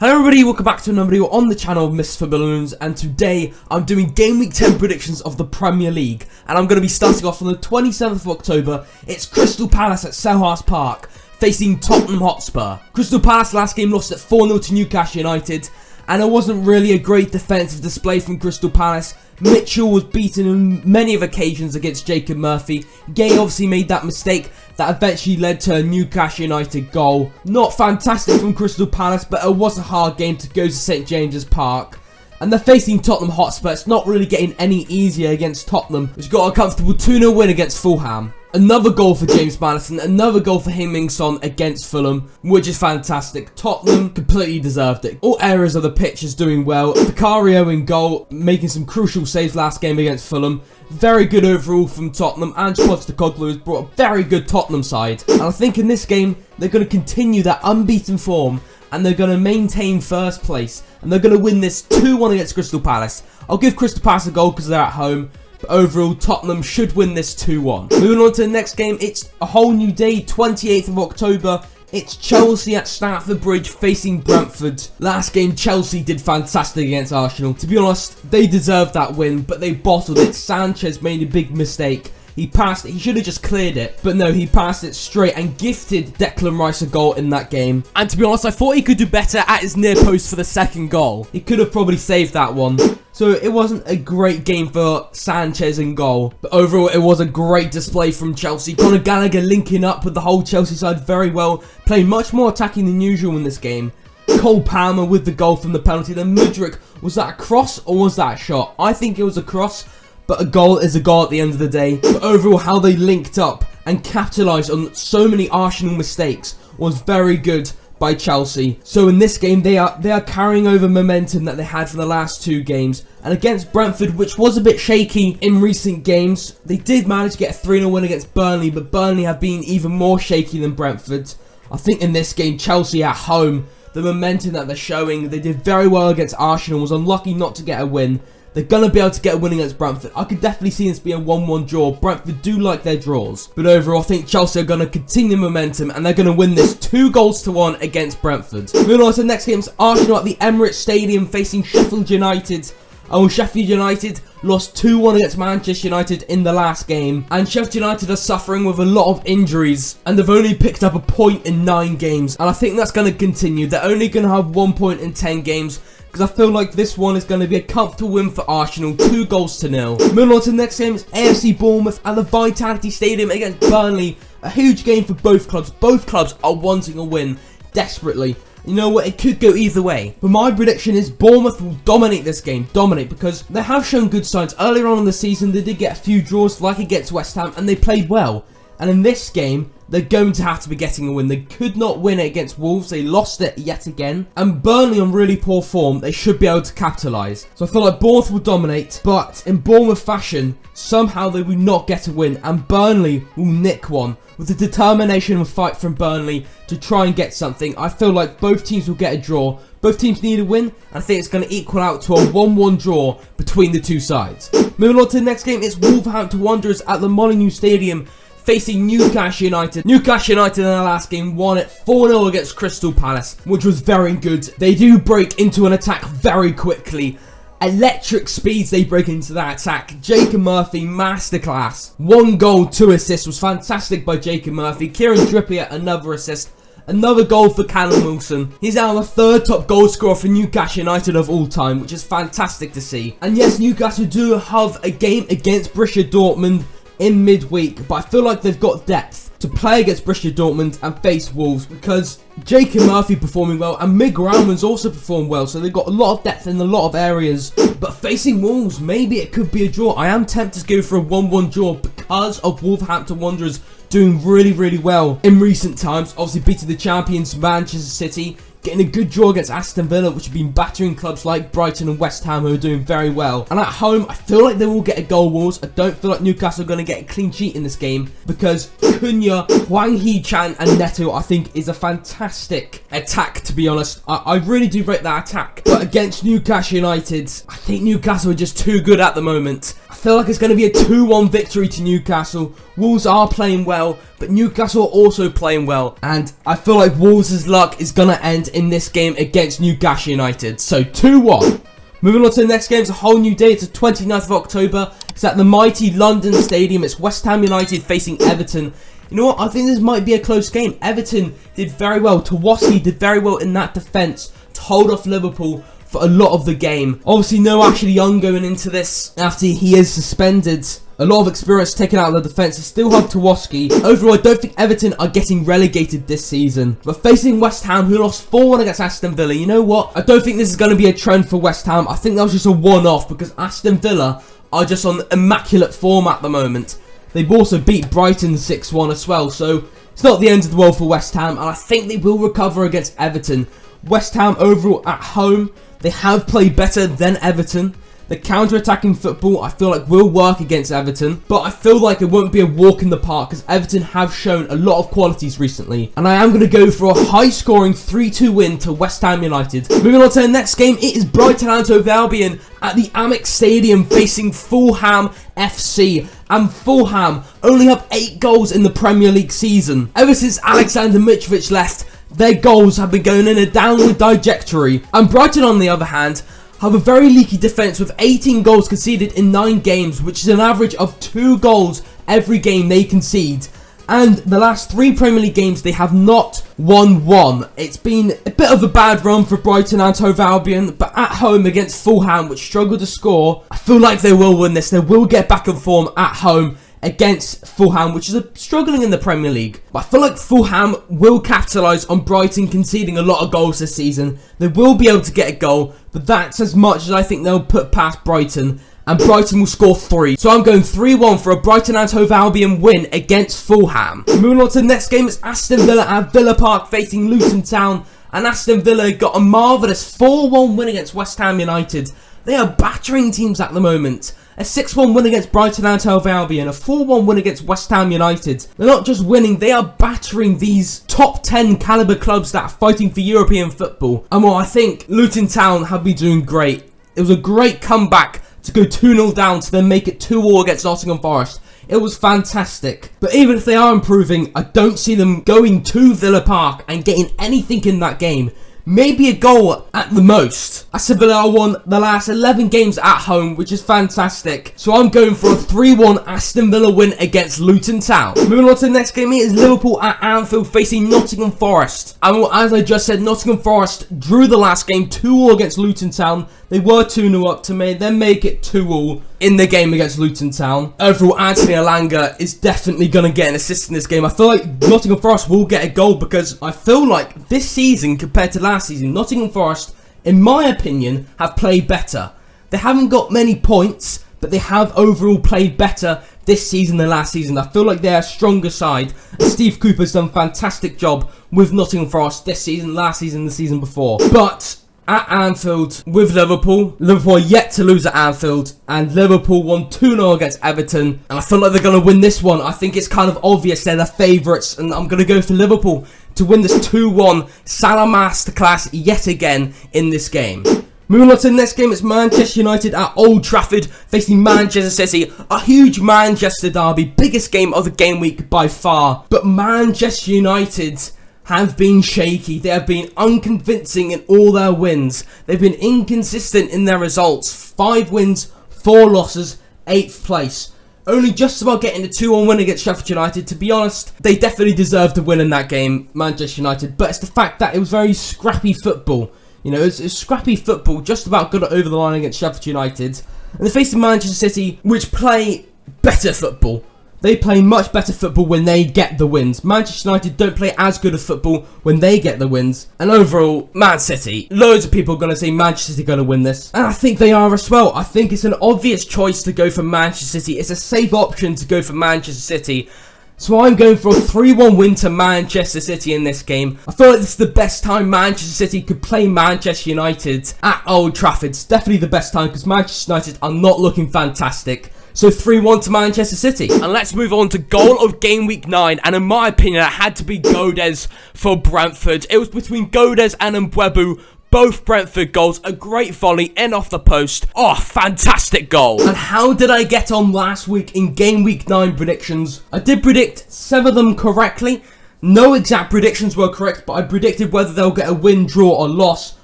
Hello everybody, welcome back to another video on the channel of Mr. Loons, and today I'm doing Game Week 10 predictions of the Premier League, and I'm going to be starting off on the 27th of October. It's Crystal Palace at Selhurst Park, facing Tottenham Hotspur. Crystal Palace last game lost at 4-0 to Newcastle United, and it wasn't really a great defensive display from Crystal Palace. Mitchell was beaten on many of occasions against Jacob Murphy. Gay obviously made that mistake that eventually led to a Newcastle United goal. Not fantastic from Crystal Palace, but it was a hard game to go to St James's Park. And they're facing Tottenham Hotspur. It's not really getting any easier against Tottenham, which got a comfortable 2-0 win against Fulham. Another goal for James Maddison, another goal for Heung-min Son against Fulham, which is fantastic. Tottenham completely deserved it. All areas of the pitch is doing well. Vicario in goal, making some crucial saves last game against Fulham. Very good overall from Tottenham, and Postecoglou has brought a very good Tottenham side. And I think in this game, they're going to continue that unbeaten form, and they're going to maintain first place, and they're going to win this 2-1 against Crystal Palace. I'll give Crystal Palace a goal because they're at home. But overall, Tottenham should win this 2-1. Moving on to the next game, it's a whole new day, 28th of October. It's Chelsea at Stamford Bridge facing Brentford. Last game, Chelsea did fantastic against Arsenal. To be honest, they deserved that win, but they bottled it. Sanchez made a big mistake. He passed it. He should have just cleared it. But no, he passed it straight and gifted Declan Rice a goal in that game. And to be honest, I thought he could do better at his near post for the second goal. He could have probably saved that one. So it wasn't a great game for Sanchez in goal. But overall, it was a great display from Chelsea. Conor Gallagher linking up with the whole Chelsea side very well. Playing much more attacking than usual in this game. Cole Palmer with the goal from the penalty. Then Mudryk, was that a cross or was that a shot? I think it was a cross. But a goal is a goal at the end of the day. But overall, how they linked up and capitalised on so many Arsenal mistakes was very good by Chelsea. So in this game, they are carrying over momentum that they had from the last two games. And against Brentford, which was a bit shaky in recent games, they did manage to get a 3-0 win against Burnley. But Burnley have been even more shaky than Brentford. I think in this game, Chelsea at home, the momentum that they're showing, they did very well against Arsenal, was unlucky not to get a win. They're going to be able to get a win against Brentford. I could definitely see this be a 1-1 draw. Brentford do like their draws. But overall, I think Chelsea are going to continue momentum, and they're going to win this 2-1 against Brentford. Moving on to the next game, it's Arsenal at the Emirates Stadium facing Sheffield United. Oh, Sheffield United lost 2-1 against Manchester United in the last game. And Sheffield United are suffering with a lot of injuries. And they've only picked up a point in 9 games. And I think that's going to continue. They're only going to have 1 point in 10 games. Because I feel like this one is going to be a comfortable win for Arsenal, 2-0. Moving on to the next game, it's AFC Bournemouth at the Vitality Stadium against Burnley. A huge game for both clubs. Both clubs are wanting a win desperately. You know what, it could go either way. But my prediction is Bournemouth will dominate this game. Because they have shown good signs. Earlier on in the season, they did get a few draws like against West Ham, and they played well. And in this game, they're going to have to be getting a win. They could not win it against Wolves. They lost it yet again. And Burnley on really poor form, they should be able to capitalise. So I feel like Bournemouth will dominate. But in Bournemouth fashion, somehow they will not get a win. And Burnley will nick one. With the determination and fight from Burnley to try and get something, I feel like both teams will get a draw. Both teams need a win, and I think it's going to equal out to a 1-1 draw between the two sides. Moving on to the next game, it's Wolverhampton Wanderers at the Molineux Stadium facing Newcastle United. Newcastle United in their last game won it 4-0 against Crystal Palace, which was very good. They do break into an attack very quickly. Electric speeds they break into that attack. Jacob Murphy, masterclass. 1 goal, 2 assists was fantastic by Jacob Murphy. Kieran Trippier, another assist. Another goal for Callum Wilson. He's now the 3rd top goal scorer for Newcastle United of all time, which is fantastic to see. And yes, Newcastle do have a game against Borussia Dortmund in midweek, but I feel like they've got depth to play against Borussia Dortmund and face Wolves, because Jacob Murphy performing well and Miguel Almiron's also performed well, so they've got a lot of depth in a lot of areas. But facing Wolves, maybe it could be a draw. I am tempted to go for a 1-1 draw because of Wolverhampton Wanderers doing really well in recent times. Obviously beating the champions Manchester City, getting a good draw against Aston Villa, which have been battering clubs like Brighton and West Ham, who are doing very well. And at home, I feel like they will get a goal, Wolves. I don't feel like Newcastle are going to get a clean sheet in this game, because Cunha, Hwang Hee-chan and Neto, I think, is a fantastic attack, to be honest. I really do rate that attack. But against Newcastle United, I think Newcastle are just too good at the moment. I feel like it's going to be a 2-1 victory to Newcastle. Wolves are playing well, but Newcastle are also playing well. And I feel like Wolves' luck is going to end in this game against Newcastle United. So 2-1. Moving on to the next game, it's a whole new day. It's the 29th of October. It's at the mighty London Stadium. It's West Ham United facing Everton. You know what? I think this might be a close game. Everton did very well. Tawaski did very well in that defence to hold off Liverpool for a lot of the game. Obviously, no Ashley Young going into this after he is suspended. A lot of experience taken out of the defence. They still have Tawaski. Overall, I don't think Everton are getting relegated this season. But facing West Ham, who lost 4-1 against Aston Villa, you know what? I don't think this is going to be a trend for West Ham. I think that was just a one-off because Aston Villa are just on immaculate form at the moment. They've also beat Brighton 6-1 as well. So it's not the end of the world for West Ham. And I think they will recover against Everton. West Ham overall at home, they have played better than Everton. The counter-attacking football, I feel like, will work against Everton. But I feel like it won't be a walk in the park because Everton have shown a lot of qualities recently. And I am going to go for a high-scoring 3-2 win to West Ham United. Moving on to the next game, it is Brighton and Hove Albion at the Amex Stadium facing Fulham FC. And Fulham only have 8 goals in the Premier League season. Ever since Alexander Mitrovic left, their goals have been going in a downward trajectory. And Brighton, on the other hand, have a very leaky defence with 18 goals conceded in 9 games, which is an average of 2 goals every game they concede. And the last 3 Premier League games, they have not won one. It's been a bit of a bad run for Brighton and Hove Albion, but at home against Fulham, which struggled to score, I feel like they will win this. They will get back in form at home against Fulham, which is struggling in the Premier League. But I feel like Fulham will capitalise on Brighton conceding a lot of goals this season. They will be able to get a goal, but that's as much as I think they'll put past Brighton. And Brighton will score 3. So I'm going 3-1 for a Brighton and Hove Albion win against Fulham. Moving on to the next game, it's Aston Villa at Villa Park facing Luton Town. And Aston Villa got a marvellous 4-1 win against West Ham United. They are battering teams at the moment. A 6-1 win against Brighton and Hove Albion, a 4-1 win against West Ham United. They're not just winning, they are battering these top 10 calibre clubs that are fighting for European football. And well, I think Luton Town have been doing great. It was a great comeback to go 2-0 down to then make it 2-2 against Nottingham Forest. It was fantastic. But even if they are improving, I don't see them going to Villa Park and getting anything in that game. Maybe a goal at the most. Aston Villa won the last 11 games at home, which is fantastic. So I'm going for a 3-1 Aston Villa win against Luton Town. Moving on to the next game, it is Liverpool at Anfield facing Nottingham Forest. And as I just said, Nottingham Forest drew the last game 2-2 against Luton Town. They were 2-0 up to then make it 2-2 in the game against Luton Town. Overall, Anthony Elanga is definitely going to get an assist in this game. I feel like Nottingham Forest will get a goal because I feel like this season compared to last season, Nottingham Forest, in my opinion, have played better. They haven't got many points, but they have overall played better this season than last season. I feel like they're a stronger side. And Steve Cooper's done a fantastic job with Nottingham Forest this season, last season, the season before. But at Anfield with Liverpool are yet to lose at Anfield, and Liverpool won 2-0 against Everton, and I feel like they're going to win this one. I think it's kind of obvious they're the favourites, and I'm going to go for Liverpool to win this 2-1 Salah masterclass yet again in this game. Moving on to the next game, it's Manchester United at Old Trafford facing Manchester City. A huge Manchester derby, biggest game of the game week by far. But Manchester United have been shaky. They have been unconvincing in all their wins. They've been inconsistent in their results. 5 wins, 4 losses, 8th place. Only just about getting a 2-1 win against Sheffield United. To be honest, they definitely deserved to win in that game, Manchester United. But it's the fact that it was very scrappy football. You know, it's scrappy football, just about got it over the line against Sheffield United. And they're facing Manchester City, which play better football. They play much better football when they get the wins. Manchester United don't play as good of football when they get the wins. And overall, Man City, loads of people are going to say Manchester City are going to win this. And I think they are as well. I think it's an obvious choice to go for Manchester City. It's a safe option to go for Manchester City. So I'm going for a 3-1 win to Manchester City in this game. I feel like this is the best time Manchester City could play Manchester United at Old Trafford. It's definitely the best time because Manchester United are not looking fantastic. So 3-1 to Manchester City. And let's move on to goal of game week 9. And in my opinion, it had to be Godes for Brentford. It was between Godes and Mbeumo. both Brentford goals. A great volley in off the post. Oh, fantastic goal. And how did I get on last week in Game Week 9 predictions? I did predict 7 of them correctly. No exact predictions were correct, but I predicted whether they'll get a win, draw or loss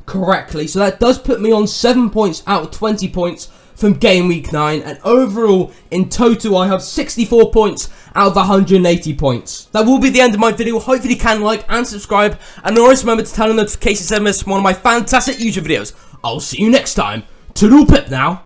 correctly. So that does put me on 7 points out of 20 points from Game Week 9, and overall, in total, I have 64 points out of 180 points. That will be the end of my video. Hopefully you can like and subscribe, and always remember to turn on notifications to miss one of my fantastic YouTube videos. I'll see you next time. Toodle pip now.